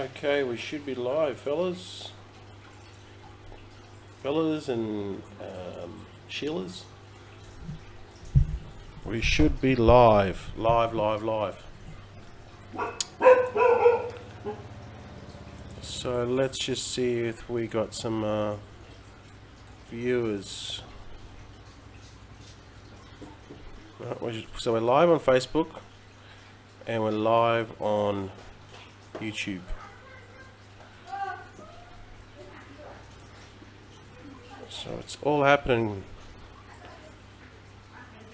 Okay, we should be live, fellas. Fellas and Sheilas. We should be live. Live. So let's just see if we got some viewers. So we're live on Facebook and we're live on YouTube. So it's all happening.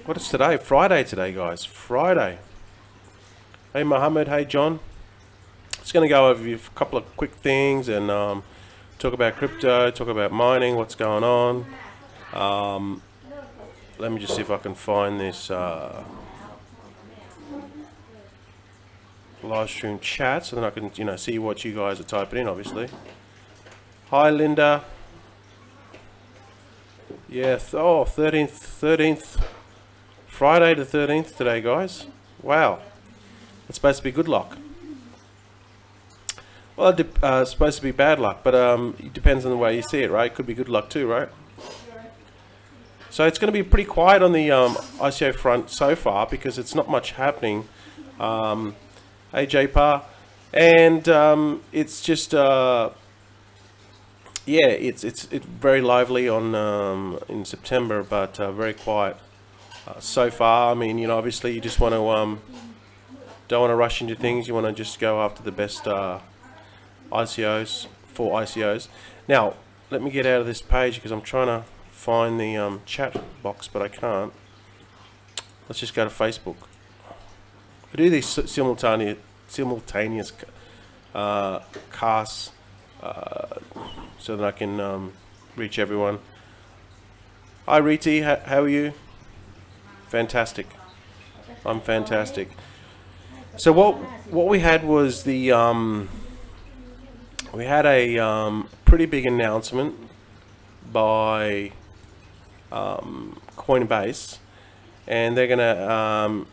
What is today? Friday today, guys. Friday. Hey Mohammed, hey John. Just going to go over a couple of quick things and talk about crypto, talk about mining, what's going on. Let me just see if I can find this live stream chat so then I can, see what you guys are typing in, obviously. Hi Linda. Yeah, 13th, Friday the 13th today, guys. Wow. It's supposed to be good luck. Well, it's supposed to be bad luck, but it depends on the way you see it, right? It could be good luck too, right? So it's going to be pretty quiet on the ICO front so far because it's not much happening. Hey, JPA. And it's just... yeah, it's very lively on in September, but very quiet so far. I mean, obviously you just want to don't want to rush into things. You want to just go after the best ICOs for ICOs. Now, let me get out of this page because I'm trying to find the chat box, but I can't. Let's just go to Facebook. I do these simultaneous casts. So that I can reach everyone. Hi Riti, how are you? Fantastic. I'm fantastic. So what we had was the we had a pretty big announcement by Coinbase, and they're gonna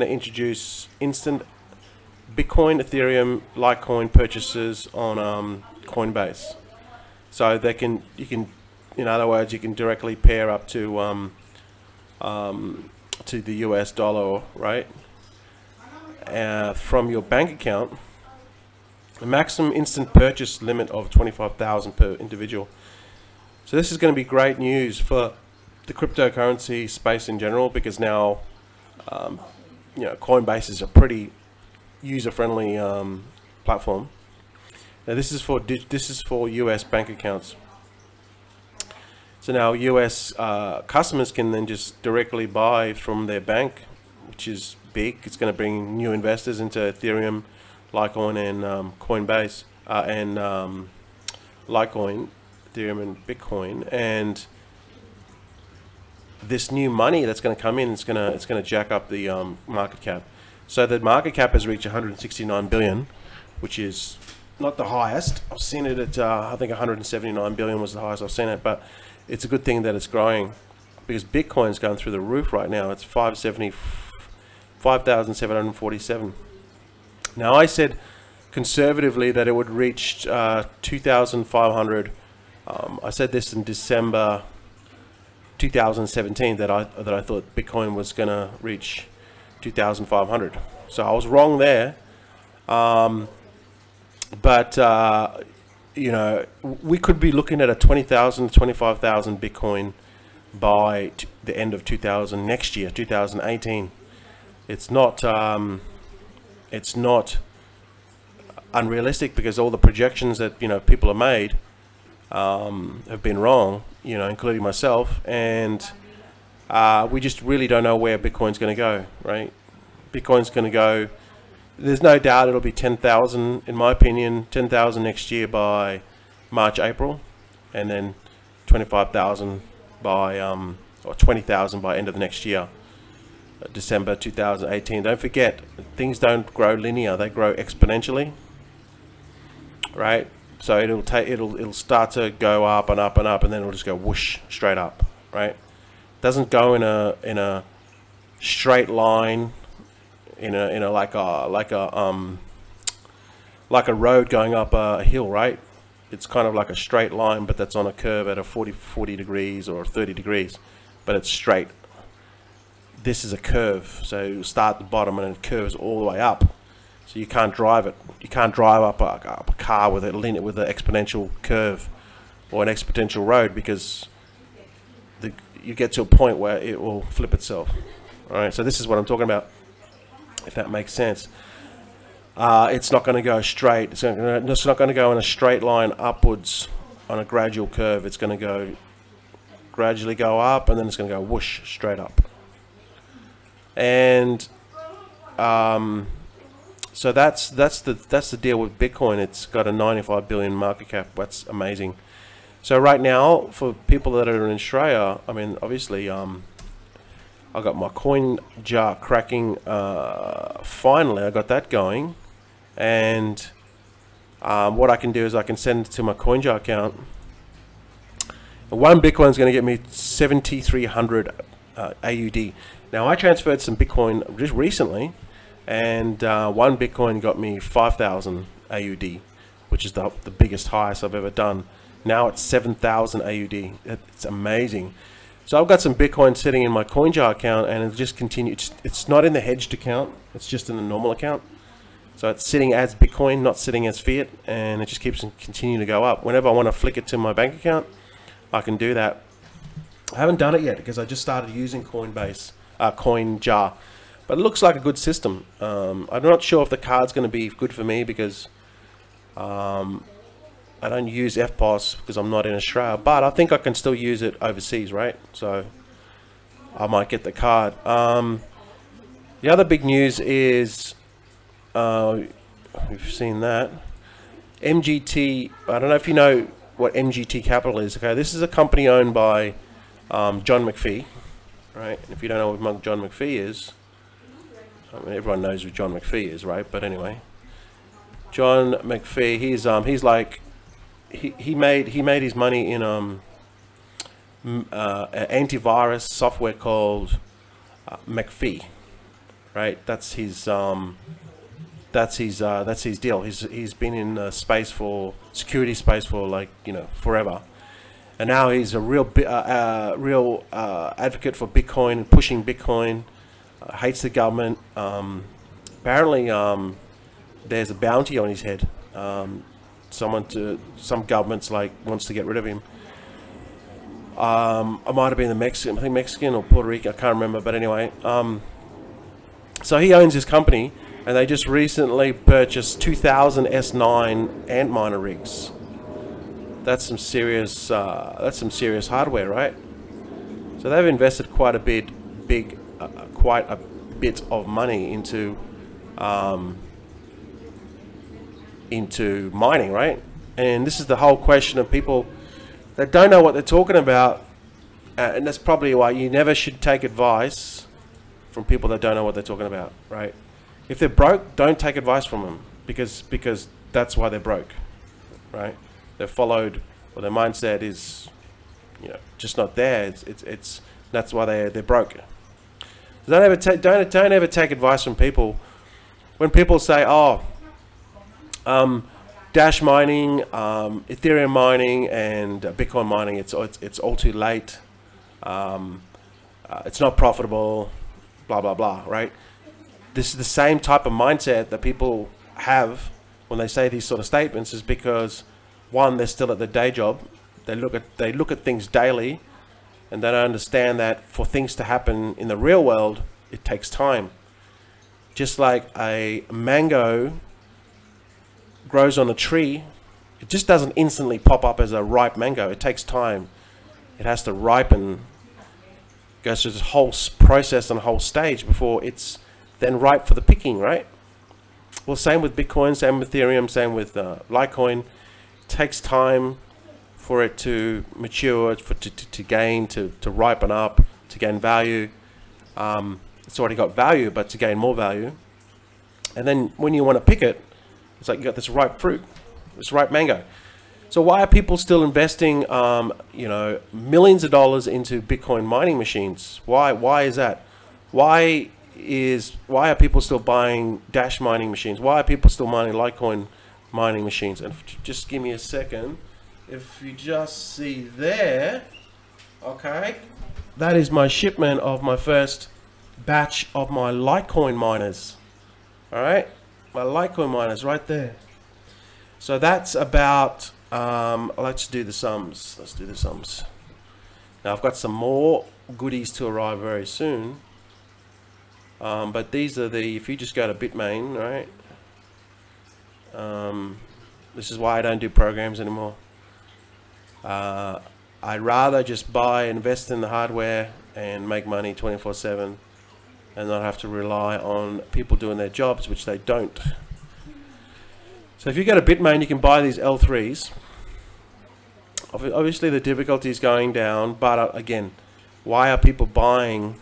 introduce instant Bitcoin, Ethereum, Litecoin purchases on Coinbase, so you can, in other words, you can directly pair up to the US dollar, right? From your bank account. The maximum instant purchase limit of 25,000 per individual. So this is going to be great news for the cryptocurrency space in general, because now Coinbase is a pretty user-friendly platform. Now this is for US bank accounts. So now US customers can then just directly buy from their bank, which is big. It's going to bring new investors into Ethereum, Litecoin, and Coinbase, and Litecoin, Ethereum, and Bitcoin. And this new money that's going to come in, it's going to jack up the market cap. So the market cap has reached 169 billion, which is not the highest. I've seen it at, I think 179 billion was the highest I've seen it, but it's a good thing that it's growing because Bitcoin's going through the roof right now. It's 5,747. Now I said conservatively that it would reach 2,500. I said this in December 2017 that I thought Bitcoin was going to reach 2,500. So I was wrong there, but we could be looking at a 20,000, 25,000 Bitcoin by the end of next year, 2018. It's not unrealistic because all the projections that people have made have been wrong, including myself, and we just really don't know where Bitcoin's going to go, right? Bitcoin's going to go, there's no doubt it'll be 10,000, in my opinion, 10,000 next year by March, April, and then 25,000 by, or 20,000 by end of the next year, December 2018. Don't forget, things don't grow linear, they grow exponentially, right? So it'll start to go up and up and up, and then it'll just go whoosh straight up, right? Doesn't go in a straight line, in a like a like a road going up a hill, right? It's kind of like a straight line, but that's on a curve at a 40 degrees or 30 degrees, but it's straight. This is a curve, so you start at the bottom and it curves all the way up. So you can't drive it. You can't drive up a car with an exponential curve or an exponential road, because you get to a point where it will flip itself. All right, so this is what I'm talking about, if that makes sense. It's not going to go straight. It's not going to go in a straight line upwards on a gradual curve. It's going to gradually go up, and then it's going to go whoosh straight up. And so that's the deal with Bitcoin. It's got a 95 billion market cap. That's amazing. So right now, for people that are in Australia, I mean, obviously, I got my coin jar cracking. Finally, I got that going, and what I can do is I can send it to my coin jar account. And one Bitcoin is going to get me 7,300 AUD. Now, I transferred some Bitcoin just recently, and one Bitcoin got me 5,000 AUD, which is the biggest highest I've ever done. Now it's 7,000 AUD. It's amazing. So I've got some Bitcoin sitting in my CoinJar account, and it just continues. It's not in the hedged account. It's just in the normal account. So it's sitting as Bitcoin, not sitting as fiat, and it just keeps continuing to go up. Whenever I want to flick it to my bank account, I can do that. I haven't done it yet because I just started using Coinbase, CoinJar, but it looks like a good system. I'm not sure if the card's going to be good for me because I don't use EFTPOS because I'm not in Australia, but I think I can still use it overseas, right? So I might get the card. The other big news is, we've seen that, MGT, I don't know if you know what MGT Capital is. Okay, this is a company owned by John McPhee, right? And if you don't know what John McPhee is, I mean, everyone knows who John McPhee is, right? But anyway, John McPhee, he's like, he made his money in an antivirus software called McPhee, right? That's his deal. He's been in space for security space for, like, you know, forever, and now he's a real advocate for Bitcoin and pushing Bitcoin. Hates the government. Apparently, there's a bounty on his head. Some governments wants to get rid of him. I might have been the Mexican, I think Mexican or Puerto Rico, I can't remember, but anyway. So he owns this company, and they just recently purchased 2,000 S9 Antminer rigs. That's some serious hardware, right? So they've invested quite a bit of money into mining, right? And this is the whole question of people that don't know what they're talking about, and that's probably why you never should take advice from people that don't know what they're talking about, right? If they're broke, don't take advice from them, because that's why they're broke, right? They've followed, or their mindset is, you know, just not there. It's that's why they're broke. So don't ever take advice from people. When people say, oh, Dash mining, Ethereum mining, and Bitcoin mining, it's all too late. It's not profitable, blah blah blah, right? This is the same type of mindset that people have when they say these sort of statements, is because, one, they're still at their day job. They look at things daily, and they don't understand that for things to happen in the real world, it takes time. Just like a mango grows on a tree, it just doesn't instantly pop up as a ripe mango. It takes time. It has to ripen, goes through this whole process and whole stage before it's then ripe for the picking, right? Well, same with Bitcoin, same with Ethereum, same with Litecoin. It takes time for it to mature, to ripen up, to gain value. It's already got value, but to gain more value. And then when you want to pick it, it's like you got this ripe fruit, this ripe mango. So why are people still investing, you know, millions of dollars into Bitcoin mining machines? Why is that? Why are people still buying Dash mining machines? Why are people still mining Litecoin mining machines. And just give me a second. If you just see there, okay, that is my shipment of my first batch of my Litecoin miners. All right, my Litecoin miners right there. So that's about, let's do the sums. Let's do the sums. Now I've got some more goodies to arrive very soon. But these are the, if you just go to Bitmain, right? This is why I don't do programs anymore. I'd rather just buy, invest in the hardware and make money 24/7 and not have to rely on people doing their jobs, which they don't. So if you go to Bitmain, you can buy these L3s. Obviously the difficulty is going down, but again, why are people buying?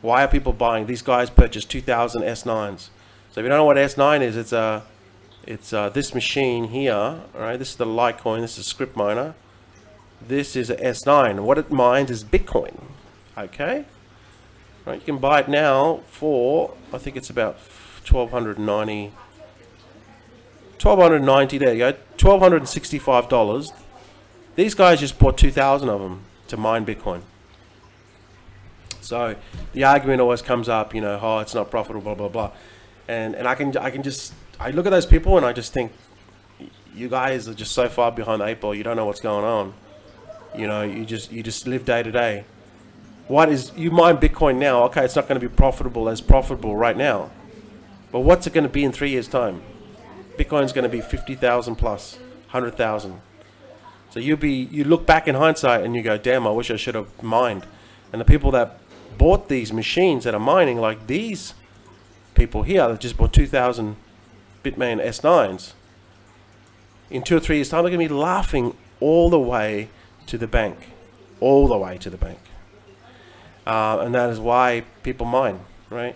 Why are people buying? These guys purchased 2,000 S9s. So if you don't know what S9 is, it's this machine here. All right, this is the Litecoin. This is a script miner. This is a S9. What it mines is Bitcoin. Okay. Right, you can buy it now for, I think it's about 1,290. 1,290. There you go. $1,265. These guys just bought 2,000 of them to mine Bitcoin. So the argument always comes up, you know, oh, it's not profitable, blah blah blah, and I look at those people and I just think, you guys are just so far behind the 8 ball. You don't know what's going on. You know, you just live day to day. What is, you mine Bitcoin now? Okay, it's not going to be profitable right now, but what's it going to be in 3 years' time? Bitcoin's going to be 50,000 plus 100,000. So you look back in hindsight and you go, damn, I wish I should have mined. And the people that bought these machines that are mining, like these people here that just bought 2,000 Bitmain S9s, in 2 or 3 years' time, they're going to be laughing all the way to the bank. All the way to the bank. And that is why people mine, right?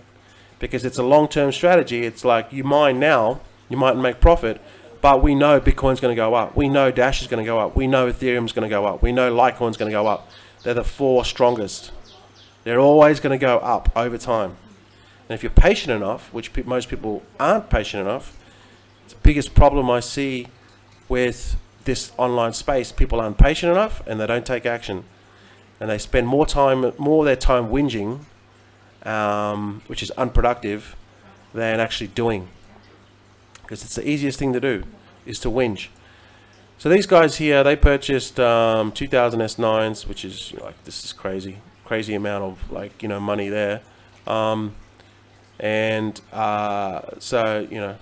Because it's a long-term strategy. It's like you mine now, you might make profit, but we know Bitcoin's going to go up. We know Dash is going to go up. We know Ethereum's going to go up. We know Litecoin's going to go up. They're the 4 strongest. They're always going to go up over time. And if you're patient enough, which most people aren't patient enough, it's the biggest problem I see with this online space. People aren't patient enough and they don't take action. And they spend more of their time whinging, which is unproductive, than actually doing. Because it's the easiest thing to do, is to whinge. So these guys here, they purchased 2,000 S9s, which is like, this is crazy amount of, like, you know, money there. So, you know,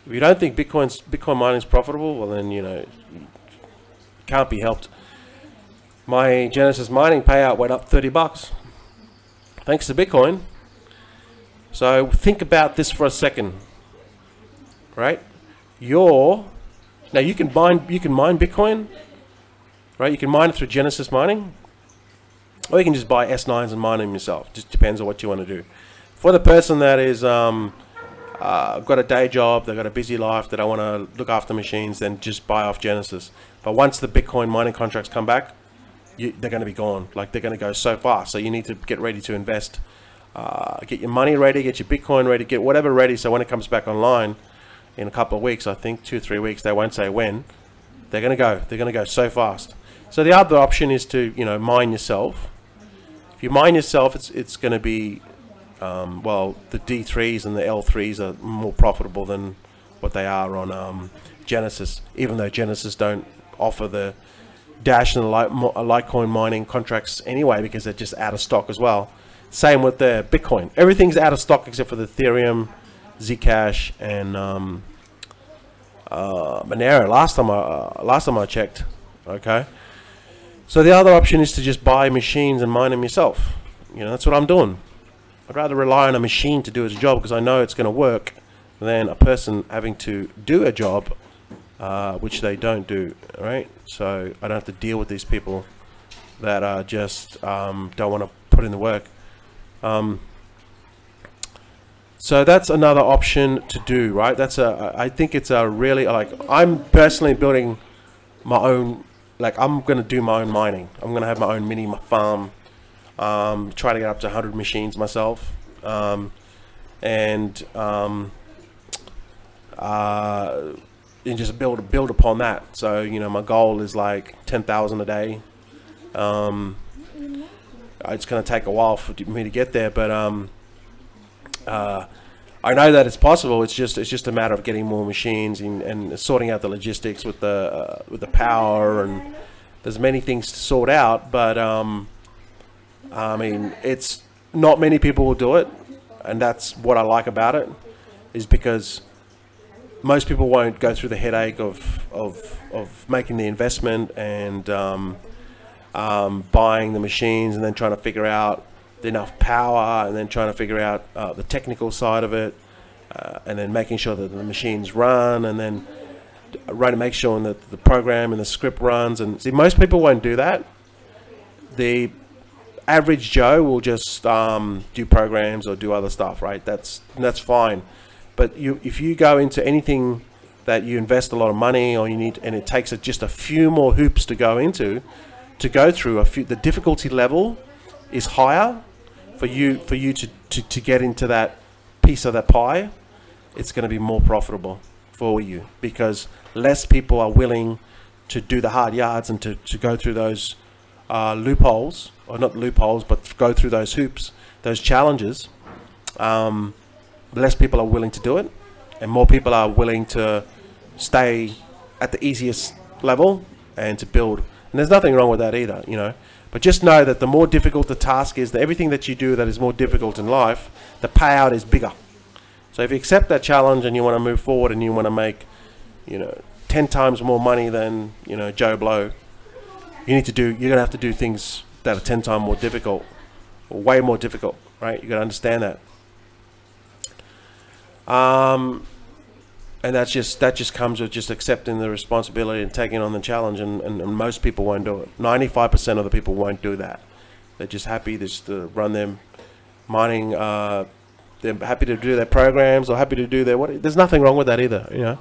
if you don't think Bitcoin mining is profitable, well then, you know, it can't be helped. My Genesis mining payout went up $30 thanks to Bitcoin. So think about this for a second, right? Now you can mine Bitcoin, right? You can mine it through Genesis mining, or you can just buy S9s and mine them yourself. Just depends on what you want to do. For the person that is got a day job, they've got a busy life, they don't want to look after machines, then just buy off Genesis. But once the Bitcoin mining contracts come back, they're going to be gone. Like, they're going to go so fast. So you need to get ready to invest. Get your money ready, get your Bitcoin ready, get whatever ready. So when it comes back online in a couple of weeks, I think 2 or 3 weeks, they won't say when, they're going to go. They're going to go so fast. So the other option is to, you know, mine yourself. If you mine yourself, it's going to be, well, the D3s and the L3s are more profitable than what they are on Genesis, even though Genesis don't offer the Dash and Litecoin mining contracts anyway, because they're just out of stock as well. Same with the Bitcoin. Everything's out of stock except for the Ethereum, Zcash, and Monero. Last time I checked. Okay. So the other option is to just buy machines and mine them yourself. You know, that's what I'm doing. I'd rather rely on a machine to do its job because I know it's going to work than a person having to do a job which they don't do, right? So I don't have to deal with these people that are just don't want to put in the work. So that's another option to do, right? I think it's a really, like, I'm personally building my own, like, I'm going to do my own mining. I'm going to have my own mini farm, try to get up to 100 machines myself. and just build upon that. So, you know, my goal is like 10,000 a day. It's going to take a while for me to get there, but I know that it's possible. It's just a matter of getting more machines and sorting out the logistics with the power, and there's many things to sort out. But I mean, it's not many people will do it, and that's what I like about it, is because most people won't go through the headache of making the investment and buying the machines and then trying to figure out enough power, and then trying to figure out the technical side of it, and then making sure that the machines run, and then make sure that the program and the script runs. And see, most people won't do that. The average Joe will just do programs or do other stuff, right? That's fine. But if you go into anything that you invest a lot of money, or and it takes just a few more hoops to go through, the difficulty level is higher for you to get into that piece of that pie. It's going to be more profitable for you, because less people are willing to do the hard yards and to go through those loopholes, or not loopholes, but go through those hoops, those challenges. Less people are willing to do it, and more people are willing to stay at the easiest level and to build. And there's nothing wrong with that either, you know. But just know that the more difficult the task is, that everything that you do that is more difficult in life, the payout is bigger. So if you accept that challenge and you want to move forward and you want to make, you know, 10 times more money than, you know, Joe Blow, you're going to have to do things that are 10 times more difficult, or way more difficult, right? You got to understand that. And that just comes with just accepting the responsibility and taking on the challenge, and most people won't do it. 95% of the people won't do that. They're just happy just to run them mining. They're happy to do their programs, or happy to do their what. There's nothing wrong with that either, you know.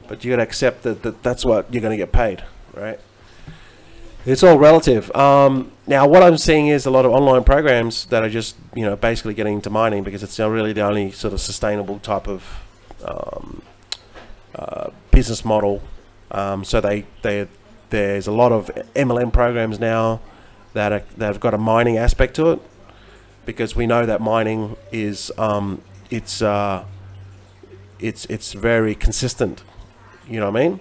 But you got to accept that that's what you're going to get paid, right? It's all relative. Now, what I'm seeing is a lot of online programs that are just, you know, basically getting into mining, because it's really the only sort of sustainable type of business model. So there's a lot of MLM programs now that have got a mining aspect to it, because we know that mining is it's very consistent. You know what I mean?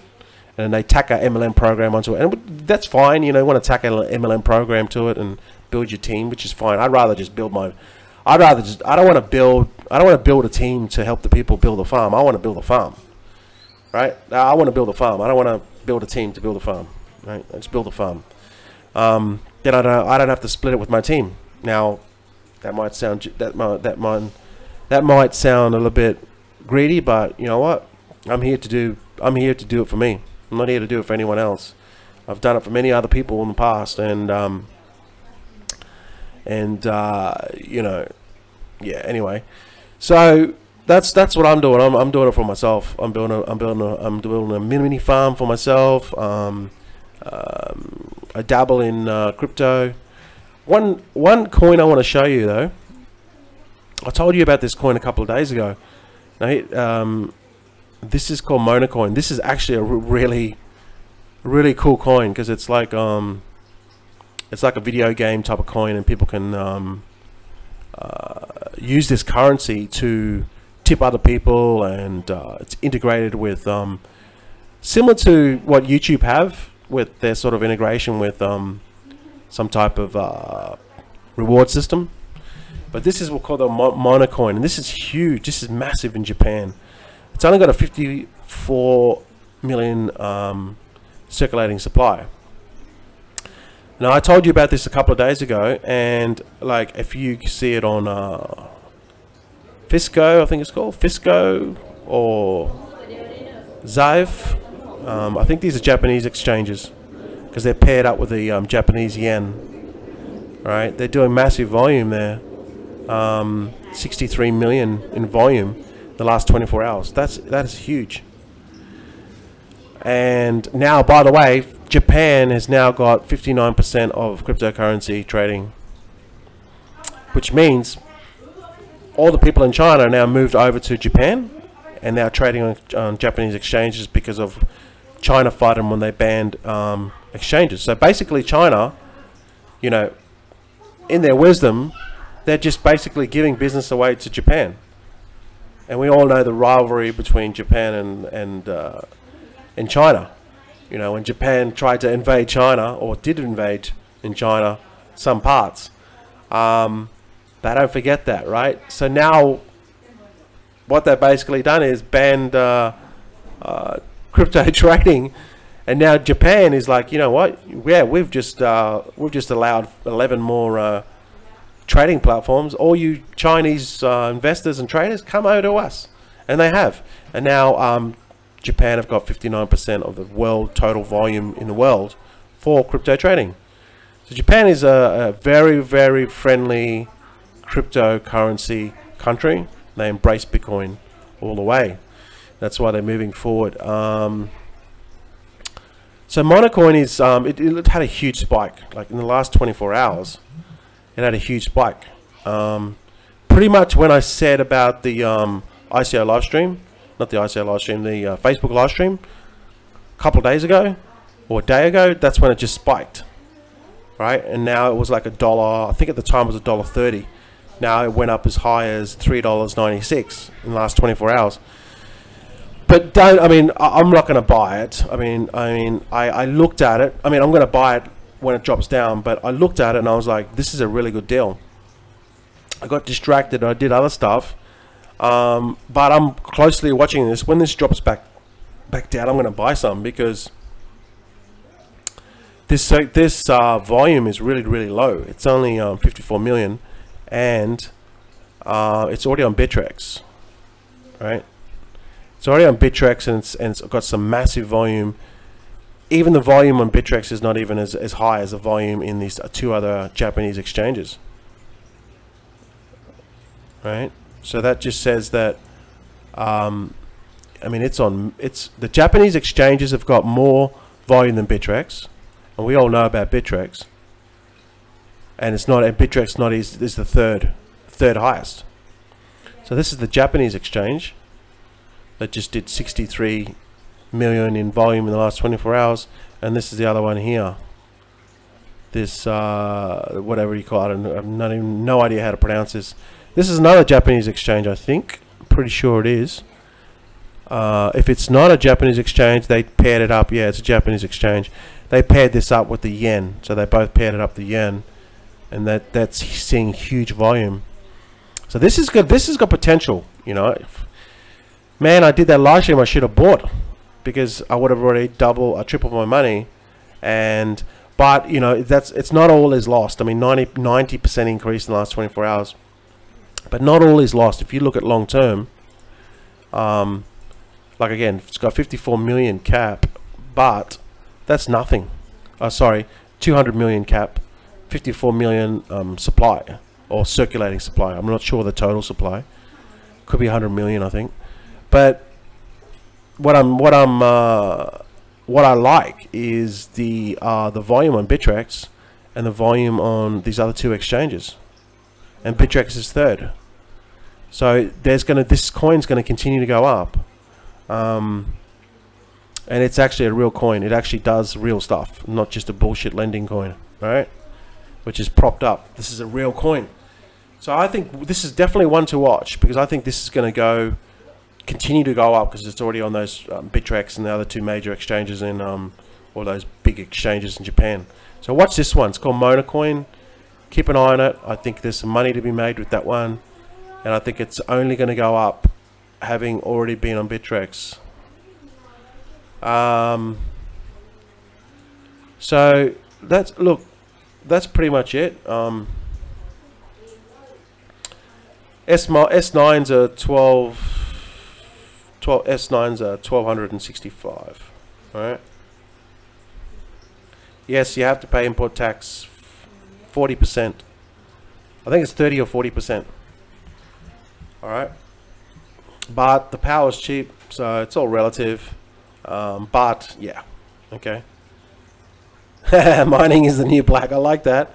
And they tack a MLM program onto it, and that's fine. You know, you want to tack an MLM program to it and build your team, which is fine. I'd rather just build my. I don't want to build a team to help the people build a farm. I want to build a farm, right? I want to build a farm. I don't want to build a team to build a farm, right? Let's build a farm. Then I don't have to split it with my team. Now, that might sound that might sound a little bit greedy, but you know what? I'm here to do it for me. I'm not here to do it for anyone else. I've done it for many other people in the past, and you know, yeah. Anyway, so that's what I'm doing. I'm doing it for myself. I'm building a mini farm for myself. I dabble in crypto. One coin I want to show you though. I told you about this coin a couple of days ago. Now, this is called Monacoin. This is actually a really cool coin, because it's like a video game type of coin, and people can use this currency to tip other people, and it's integrated with similar to what YouTube have with their sort of integration with some type of reward system. But this is what's called the Monacoin, and this is huge. This is massive in Japan. It's only got a 54 million circulating supply. Now, I told you about this a couple of days ago, and like if you see it on Fisco, I think it's called Fisco, or Zive. I think these are Japanese exchanges, because they're paired up with the Japanese yen. Right, they're doing massive volume there. 63 million in volume the last 24 hours. That is huge. And now, by the way, Japan has now got 59% of cryptocurrency trading, which means all the people in China are now moved over to Japan, and now trading on Japanese exchanges because of China fight them when they banned exchanges. So basically China, you know, in their wisdom, they're just basically giving business away to Japan. And we all know the rivalry between Japan and China. You know, when Japan tried to invade China, or did invade in China some parts, they don't forget that, right? So now what they've basically done is banned crypto trading, and now Japan is like, you know what? Yeah, we've just allowed 11 more trading platforms. All you Chinese investors and traders, come over to us, and they have. And now Japan have got 59% of the world total volume in the world for crypto trading. So Japan is a very, very friendly cryptocurrency country. They embrace Bitcoin all the way. That's why they're moving forward. So Monocoin is it had a huge spike. Like in the last 24 hours, it had a huge spike. Pretty much when I said about the ICO live stream, not the ICO live stream, the Facebook live stream, a couple of days ago or a day ago, that's when it just spiked, right? And now it was like $1. I think at the time it was $1.30. Now it went up as high as $3.96 in the last 24 hours. But I'm not going to buy it. I looked at it. I'm going to buy it when it drops down, but I looked at it and I was like, this is a really good deal. I got distracted. I did other stuff. But I'm closely watching this. When this drops back down, I'm going to buy some, because this volume is really, really low. It's only 54 million, and it's already on Bittrex, right? It's already on Bittrex, and it's got some massive volume. Even the volume on Bittrex is not even as high as the volume in these two other Japanese exchanges, right? So that just says that the Japanese exchanges have got more volume than Bittrex, and we all know about Bittrex. And Bittrex is the third highest. So this is the Japanese exchange that just did 63 million in volume in the last 24 hours, and this is the other one here. This whatever you call it, I have no idea how to pronounce this. This is another Japanese exchange, I think. I'm pretty sure it is. If it's not a Japanese exchange, they paired it up. Yeah, it's a Japanese exchange. They paired this up with the yen, so they both paired it up the yen, and that's seeing huge volume. So this is good. This has got potential, you know. Man, I did that live stream. I should have bought, because I would have already tripled my money. But you know, it's not all is lost. 90% increase in the last 24 hours, but not all is lost. If you look at long term, like again, it's got 54 million cap, but that's nothing. 200 million cap, 54 million supply, or circulating supply. I'm not sure the total supply. Could be 100 million, I think. But what I like is the volume on Bittrex and the volume on these other two exchanges, and Bittrex is third. So this coin's gonna continue to go up, and it's actually a real coin. It actually does real stuff, not just a bullshit lending coin, right? Which is propped up. This is a real coin. So I think this is definitely one to watch, because I think this is going to continue to go up, because it's already on those Bittrex and the other two major exchanges in or those big exchanges in Japan. So watch this one. It's called Monocoin. Keep an eye on it. I think there's some money to be made with that one, and I think it's only going to go up, having already been on Bittrex. So that's pretty much it. S9s are 12 S9s are 1265. All right. Yes, you have to pay import tax 40%. I think it's 30 or 40%. All right. But the power is cheap, so it's all relative. But yeah, okay. Mining is the new black. I like that.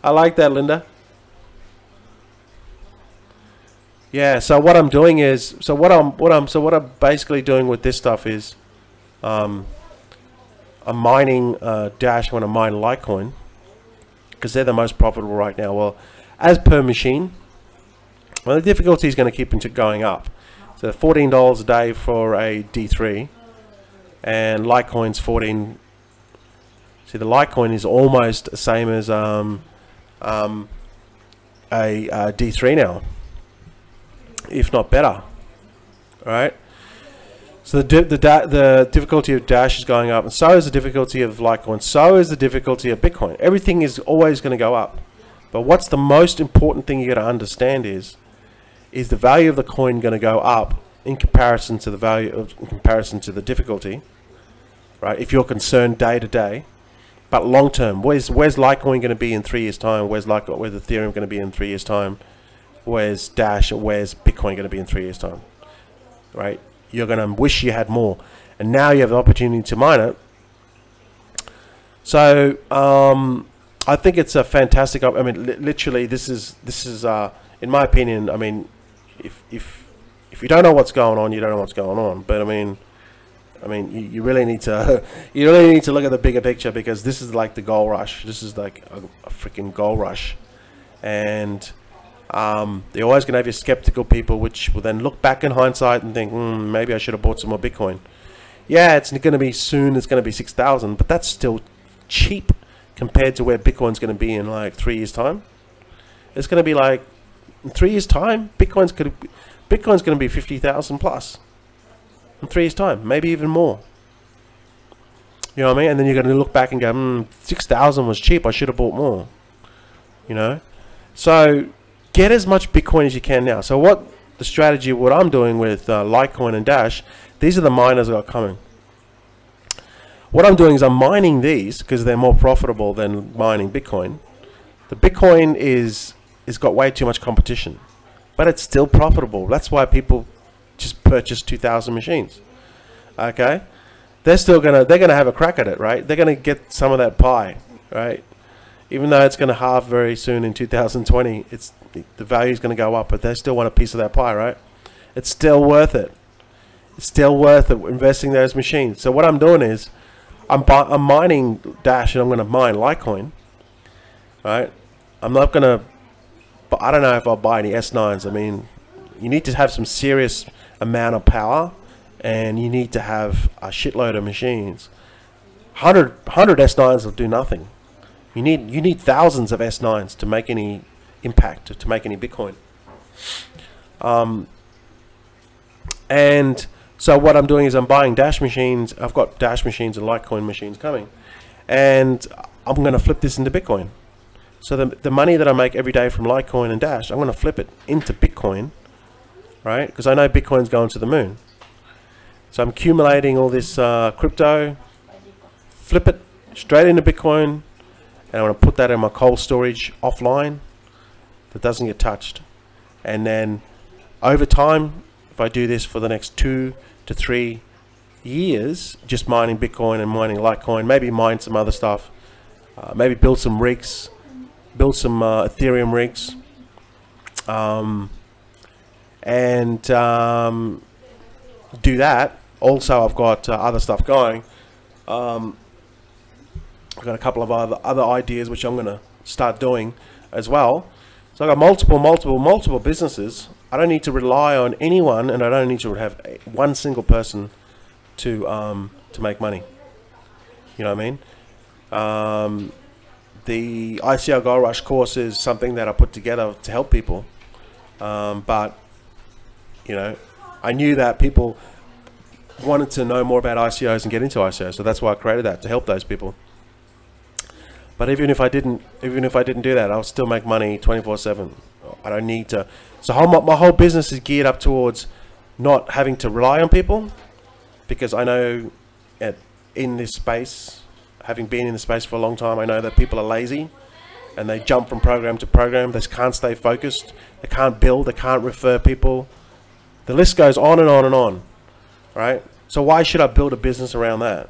I like that, Linda. Yeah. So what I'm doing is, what I'm basically doing with this stuff is, I'm mining Dash. I'm going to mine Litecoin because they're the most profitable right now. Well, as per machine, well, the difficulty is going to keep going up. So $14 a day for a D3, and Litecoin's 14. See, the Litecoin is almost the same as a D3 now, if not better. All right. So the difficulty of Dash is going up, and so is the difficulty of Litecoin. So is the difficulty of Bitcoin. Everything is always going to go up. But what's the most important thing you got to understand is the value of the coin going to go up in comparison to the difficulty, right? If you're concerned day to day, but long term, where's Litecoin going to be in 3 years' time? Where's Ethereum going to be in 3 years' time? Where's Dash? Where's Bitcoin going to be in 3 years' time? Right? You're going to wish you had more, and now you have the opportunity to mine it. So I think it's a fantastic. I mean, literally, this is in my opinion. I mean, if you don't know what's going on, you don't know what's going on. But I mean, you really need to look at the bigger picture, because this is like the gold rush. This is like a freaking gold rush, and they're always going to have your skeptical people, which will then look back in hindsight and think, maybe I should have bought some more Bitcoin. Yeah, it's going to be soon. It's going to be 6,000, but that's still cheap compared to where Bitcoin's going to be in like 3 years' time. It's going to be like in 3 years' time, Bitcoin's going to be 50,000 plus. In 3 years' time, maybe even more. You know what I mean? And then you're going to look back and go, 6,000 was cheap. I should have bought more. You know? So get as much Bitcoin as you can now. So what I'm doing with Litecoin and Dash, these are the miners that are coming. What I'm doing is I'm mining these because they're more profitable than mining Bitcoin. The Bitcoin is got way too much competition, but it's still profitable. That's why people just purchase 2,000 machines. Okay, they're gonna have a crack at it, right? They're gonna get some of that pie, right? Even though it's gonna halve very soon in 2020, the value is gonna go up, but they still want a piece of that pie, right? It's still worth it. It's still worth it investing those machines. So what I'm doing is I'm mining Dash, and I'm gonna mine Litecoin, right? I'm not gonna. But I don't know if I'll buy any S9s. I mean, you need to have some serious amount of power, and you need to have a shitload of machines. 100 S9s will do nothing. You need thousands of S9s to make any impact, to make any Bitcoin. And so what I'm doing is I'm buying Dash machines. I've got Dash machines and Litecoin machines coming, and I'm going to flip this into Bitcoin. So the money that I make every day from Litecoin and Dash, I'm going to flip it into Bitcoin, right? Because I know Bitcoin's going to the moon. So I'm accumulating all this crypto, flip it straight into Bitcoin, and I want to put that in my cold storage offline that doesn't get touched. And then over time, if I do this for the next 2 to 3 years, just mining Bitcoin and mining Litecoin, maybe mine some other stuff, maybe build some rigs, build some Ethereum rigs, and do that. Also, I've got other stuff going. I've got a couple of other ideas which I'm going to start doing as well. So I've got multiple businesses. I don't need to rely on anyone, and I don't need to have one single person to make money. You know what I mean? The ICO Gold Rush course is something that I put together to help people, but you know, I knew that people wanted to know more about ICOs and get into ICOs, so that's why I created that, to help those people. But even if I didn't do that, I'll still make money 24/7. I don't need to. So my whole business is geared up towards not having to rely on people, because I know in this space, having been in the space for a long time, I know that people are lazy and they jump from program to program. They can't stay focused. They can't build. They can't refer people. The list goes on and on and on, right? So why should I build a business around that,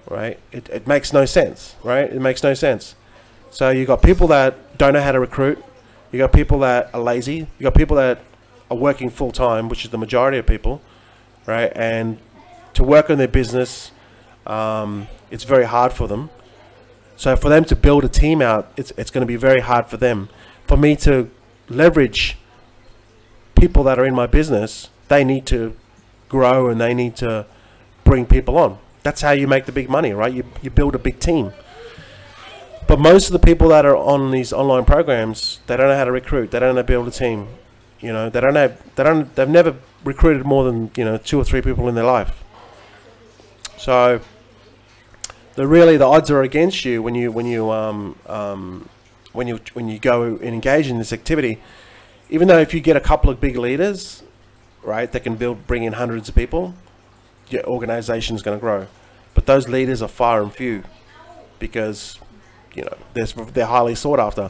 right? It makes no sense, right? It makes no sense. So you got people that don't know how to recruit. You got people that are lazy. You got people that are working full time, which is the majority of people, right? And to work on their business, it's very hard for them. So for them to build a team out, it's going to be very hard for them. For me to leverage people that are in my business, they need to grow and they need to bring people on. That's how you make the big money, right? You build a big team. But most of the people that are on these online programs, they don't know how to recruit. They don't know how to build a team. You know, they've never recruited more than 2 or 3 people in their life. So the odds are against you when you go and engage in this activity. Even though if you get a couple of big leaders, right, that can bring in hundreds of people, your organization is going to grow. But those leaders are far and few because they're highly sought after.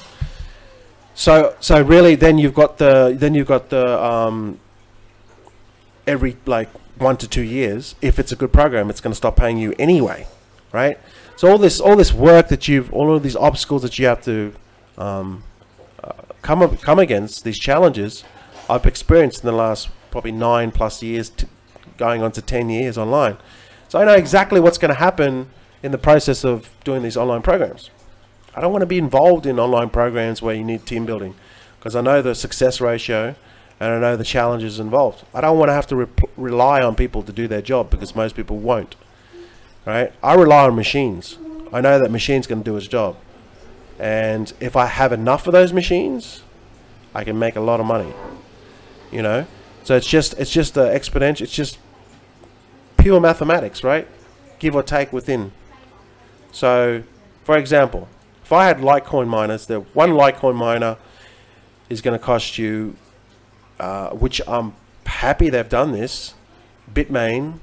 So really, then you've got the every like 1 to 2 years, if it's a good program, it's going to stop paying you anyway, right? So all this work all of these obstacles that you have to come against, these challenges, I've experienced in the last probably 9+ years, going on to 10 years online. So I know exactly what's going to happen in the process of doing these online programs. I don't want to be involved in online programs where you need team building, because I know the success ratio and I know the challenges involved. I don't want to have to rely on people to do their job, because most people won't, right? I rely on machines. I know that machine's going to do its job. And if I have enough of those machines, I can make a lot of money, So it's just exponential. It's just pure mathematics, right? Give or take within. So, for example, if I had Litecoin miners, the one Litecoin miner is going to cost you, which I'm happy they've done this. Bitmain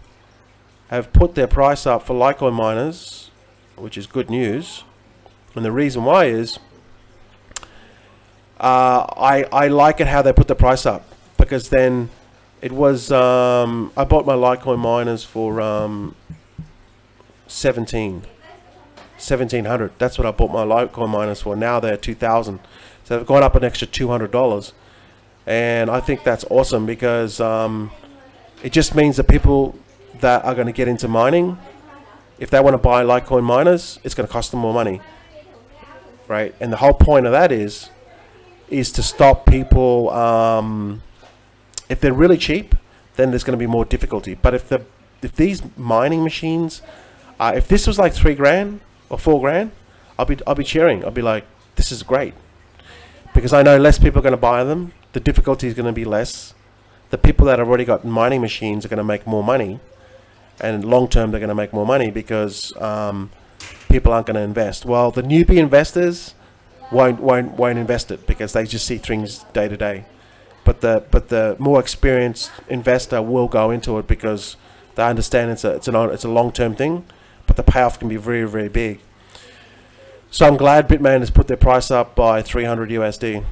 have put their price up for Litecoin miners, which is good news. And the reason why is I like it how they put the price up, because then it was I bought my Litecoin miners for 1700. That's what I bought my Litecoin miners for. Now they're 2000, so they've gone up an extra $200, and I think that's awesome, because it just means that people that are going to get into mining, if they want to buy Litecoin miners, it's going to cost them more money, right? And the whole point of that is to stop people. If they're really cheap, then there's going to be more difficulty. But if these mining machines, if this was like $3,000 or $4,000, I'll be cheering. I'll be like, this is great, because I know less people are going to buy them. The difficulty is going to be less. The people that have already got mining machines are going to make more money, and long term they're going to make more money, because people aren't going to invest. Well, the newbie investors won't invest it, because they just see things day to day. But the more experienced investor will go into it, because they understand it's a long-term thing, but the payoff can be very, very big. So I'm glad Bitmain has put their price up by 300 USD.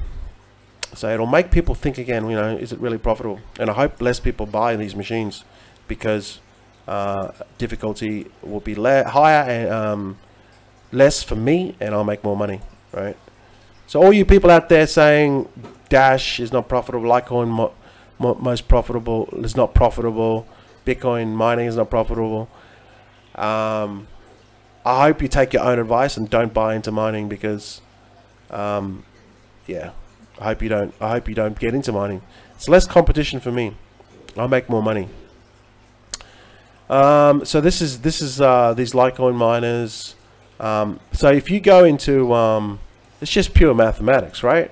So it'll make people think again, is it really profitable? And I hope less people buy these machines, because difficulty will be higher and less for me, and I'll make more money, right? So all you people out there saying Dash is not profitable, Litecoin most profitable is not profitable, Bitcoin mining is not profitable, I hope you take your own advice and don't buy into mining, because yeah, I hope you don't get into mining. It's less competition for me. I'll make more money. So this is these Litecoin miners. So if you go into it's just pure mathematics, right?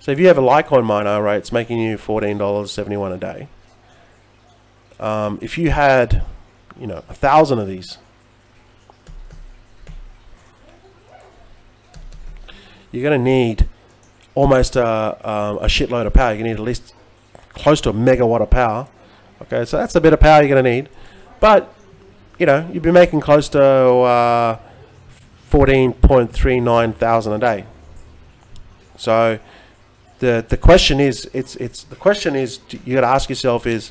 So if you have a Litecoin miner, right, it's making you $14.71 a day. If you had, 1,000 of these, you're going to need almost a shitload of power. You need at least close to a megawatt of power. Okay, so that's a bit of power you're going to need. But, you'd be making close to 14.39 thousand a day. So the question is, you got to ask yourself is,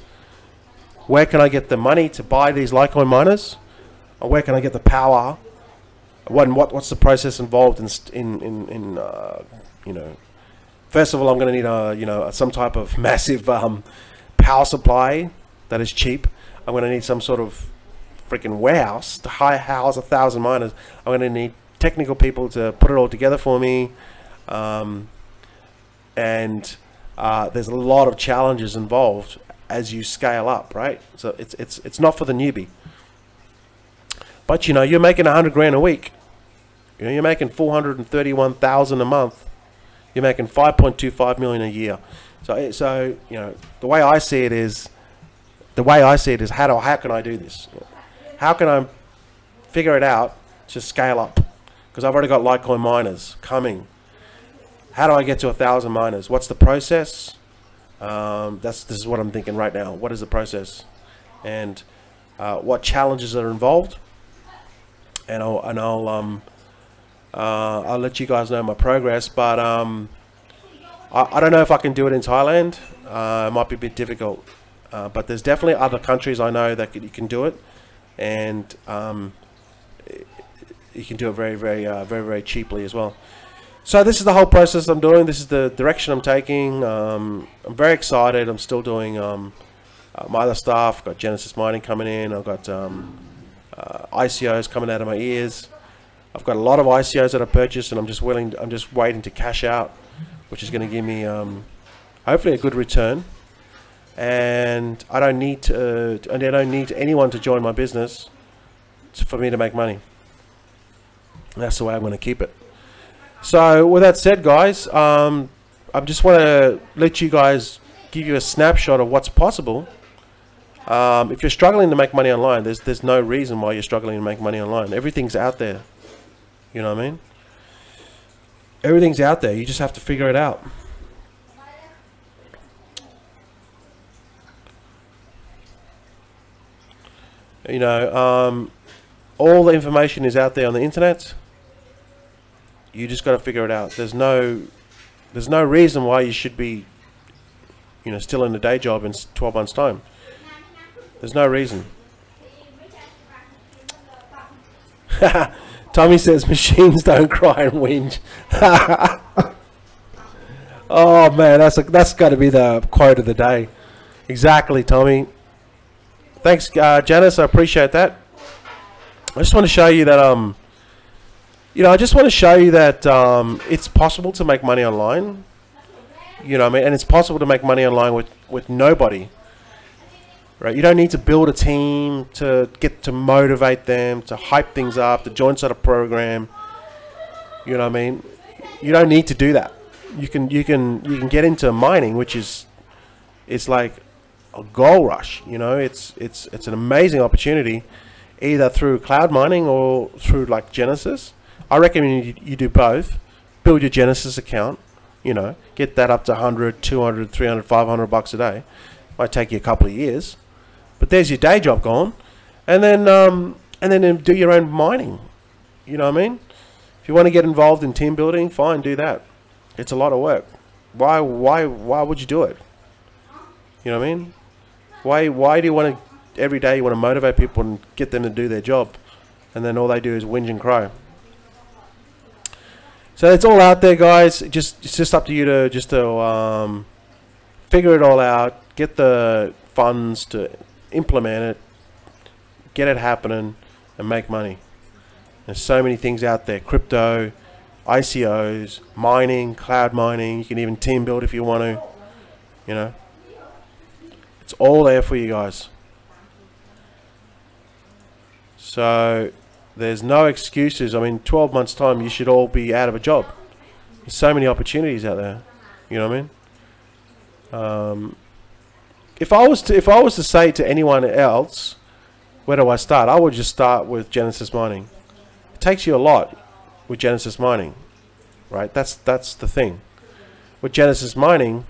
where can I get the money to buy these Litecoin miners, or where can I get the power? What's the process involved in First of all, I'm going to need some type of massive power supply that is cheap. I'm going to need some sort of freaking warehouse to house 1,000 miners. I'm going to need technical people to put it all together for me, and there's a lot of challenges involved as you scale up, right? So it's not for the newbie. But you're making 100 grand a week. You're making 431,000 a month. You're making 5.25 million a year. So the way I see it is how can I do this? How can I figure it out to scale up? Because I've already got Litecoin miners coming. How do I get to 1,000 miners? What's the process? This is what I'm thinking right now. What is the process? And what challenges are involved? And I'll let you guys know my progress. But I don't know if I can do it in Thailand. It might be a bit difficult. But there's definitely other countries I know that you can do it, and you can do it very, very, very cheaply as well. So this is the whole process I'm doing. This is the direction I'm taking. I'm very excited. I'm still doing my other stuff. Got Genesis Mining coming in. I've got ICOs coming out of my ears. I've got a lot of ICOs that I purchased, and I'm just waiting to cash out, which is going to give me hopefully a good return. And I don't need anyone to join my business for me to make money. That's the way I'm going to keep it. So with that said, guys, I just want to let you guys, give you a snapshot of what's possible. If you're struggling to make money online, there's no reason why you're struggling to make money online. Everything's out there. You know what I mean? Everything's out there. You just have to figure it out. All the information is out there on the internet. You just got to figure it out. There's no reason why you should be, still in a day job in 12 months' time. There's no reason. Tommy says machines don't cry and whinge. Oh man, that's got to be the quote of the day. Exactly, Tommy. Thanks, Janice. I appreciate that. I just want to show you that it's possible to make money online. And it's possible to make money online with nobody. Right? You don't need to build a team to motivate them, to hype things up, to join sort of program. You know what I mean? You don't need to do that. You can get into mining, which it's like a gold rush. It's an amazing opportunity, either through cloud mining or through like Genesis. I recommend you do both. Build your Genesis account, get that up to 100, 200, 300, 500 bucks a day. Might take you a couple of years, but there's your day job gone, and then do your own mining. You know what I mean? If you want to get involved in team building, fine, do that. It's a lot of work. Why would you do it? You know what I mean? Why do you want to, every day you want to motivate people and get them to do their job, and then all they do is whinge and cry? So it's all out there, guys. It's just up to you to figure it all out, get the funds to implement it, get it happening, and make money. There's so many things out there: crypto, ICOs, mining, cloud mining. You can even team build if you want to. It's all there for you guys. So there's no excuses. I mean, 12 months time, you should all be out of a job. There's so many opportunities out there. You know what I mean? If I was to say to anyone else, where do I start? I would just start with Genesis Mining. It takes you a lot with Genesis Mining, right? That's the thing. With Genesis Mining,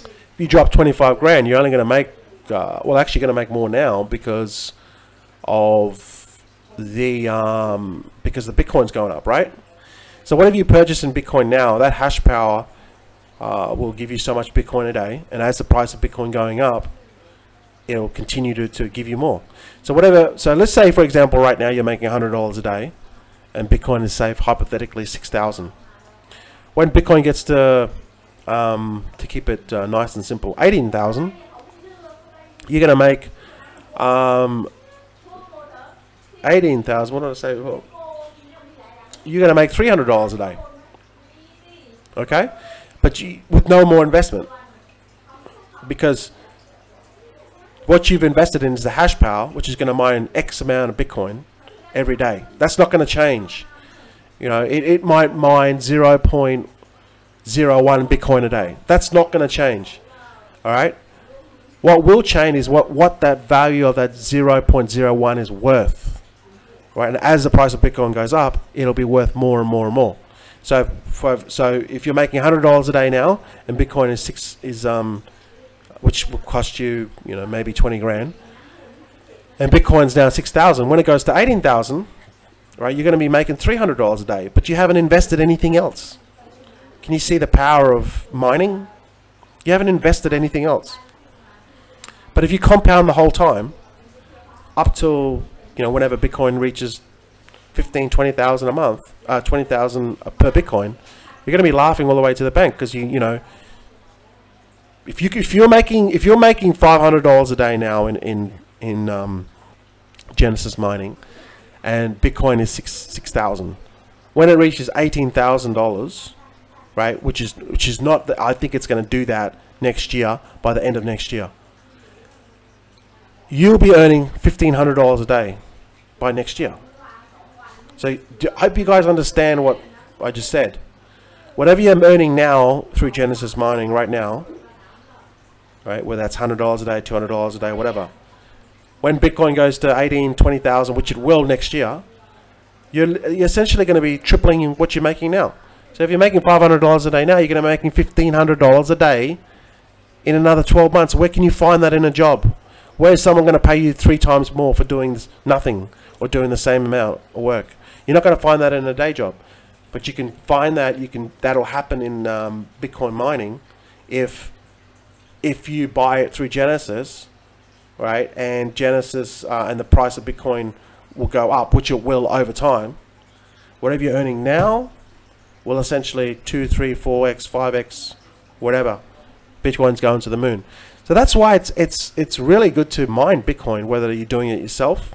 if you drop 25 grand, you're only going to make, actually going to make more now because of the Bitcoin's going up, right? So whatever you purchase in Bitcoin now, that hash power will give you so much Bitcoin a day, and as the price of Bitcoin going up, it'll continue to give you more. So let's say, for example, right now you're making $100 a day, and Bitcoin is, say, hypothetically 6,000. when Bitcoin gets to keep it nice and simple, 18,000, you're going to make 18,000. What did I say? Well, you're going to make $300 a day. Okay, but with no more investment, because what you've invested in is the hash power, which is going to mine X amount of Bitcoin every day. That's not going to change. You know, it might mine 0.01 Bitcoin a day. That's not going to change. All right. What will change is what that value of that 0.01 is worth. Right, and as the price of Bitcoin goes up, it'll be worth more and more and more. So if you're making $100 a day now, and Bitcoin is which will cost you, you know, maybe 20 grand, and Bitcoin's now 6,000. When it goes to 18,000, right, you're going to be making $300 a day, but you haven't invested anything else. Can you see the power of mining? You haven't invested anything else. But if you compound the whole time, up till, you know, whenever Bitcoin reaches 15, 20,000 a month, 20,000 per Bitcoin, you're going to be laughing all the way to the bank, because you know, if you're making $500 a day now in Genesis mining, and Bitcoin is 6,000, when it reaches $18,000, right, which is not, I think it's going to do that next year, by the end of next year, you'll be earning $1,500 a day by next year. So I hope you guys understand what I just said. Whatever you're earning now through Genesis mining right now, right, whether that's $100 a day, $200 a day, whatever, when Bitcoin goes to 18, 20,000, which it will next year, you're essentially going to be tripling what you're making now. So if you're making $500 a day now, you're going to be making $1,500 a day in another 12 months. Where can you find that in a job? Where is someone going to pay you 3 times more for doing nothing or doing the same amount of work? You're not going to find that in a day job, but you can find that. That'll happen in Bitcoin mining if you buy it through Genesis, right? And Genesis and the price of Bitcoin will go up, which it will over time. Whatever you're earning now will essentially 2, 3, 4x, 5x, whatever. Bitcoin's going to the moon. So that's why it's really good to mine Bitcoin, whether you're doing it yourself,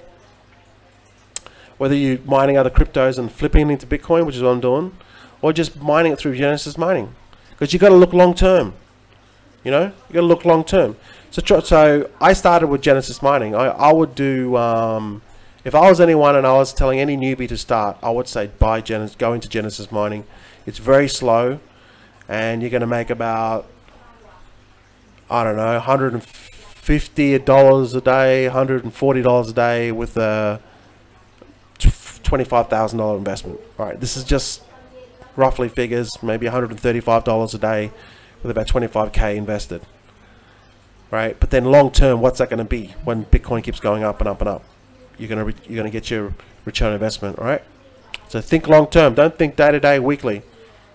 whether you're mining other cryptos and flipping it into Bitcoin, which is what I'm doing, or just mining it through Genesis mining, because you got to look long term. You know, you got to look long term. So I started with Genesis mining. I would do, if I was anyone and I was telling any newbie to start, I would say go into Genesis mining. It's very slow, and you're going to make about, I don't know, $150 a day, $140 a day with a $25,000 investment. Right, this is just roughly figures, maybe $135 a day with about 25k invested. Right, but then long term, what's that going to be when Bitcoin keeps going up and up and up? You're gonna get your return on investment. All right, so think long term. Don't think day to day, weekly.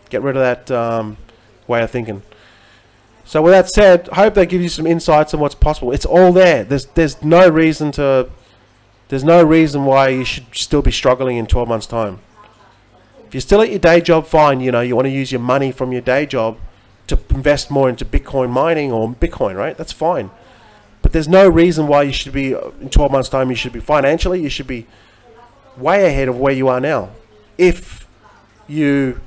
Get rid of that way of thinking. So with that said, I hope that gives you some insights on what's possible. It's all there. There's no reason why you should still be struggling in 12 months' time. If you're still at your day job, fine. You know, you want to use your money from your day job to invest more into Bitcoin mining or Bitcoin, right? That's fine. But there's no reason why you should be, in 12 months' time, you should be financially, you should be way ahead of where you are now. If you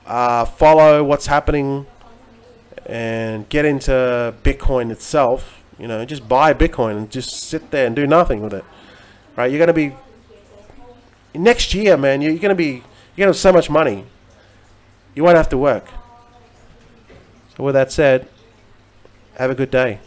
follow what's happening and get into Bitcoin itself, you know, just buy Bitcoin and just sit there and do nothing with it, right? You're going to be, next year, man, you're going to have so much money, you won't have to work. So with that said, have a good day.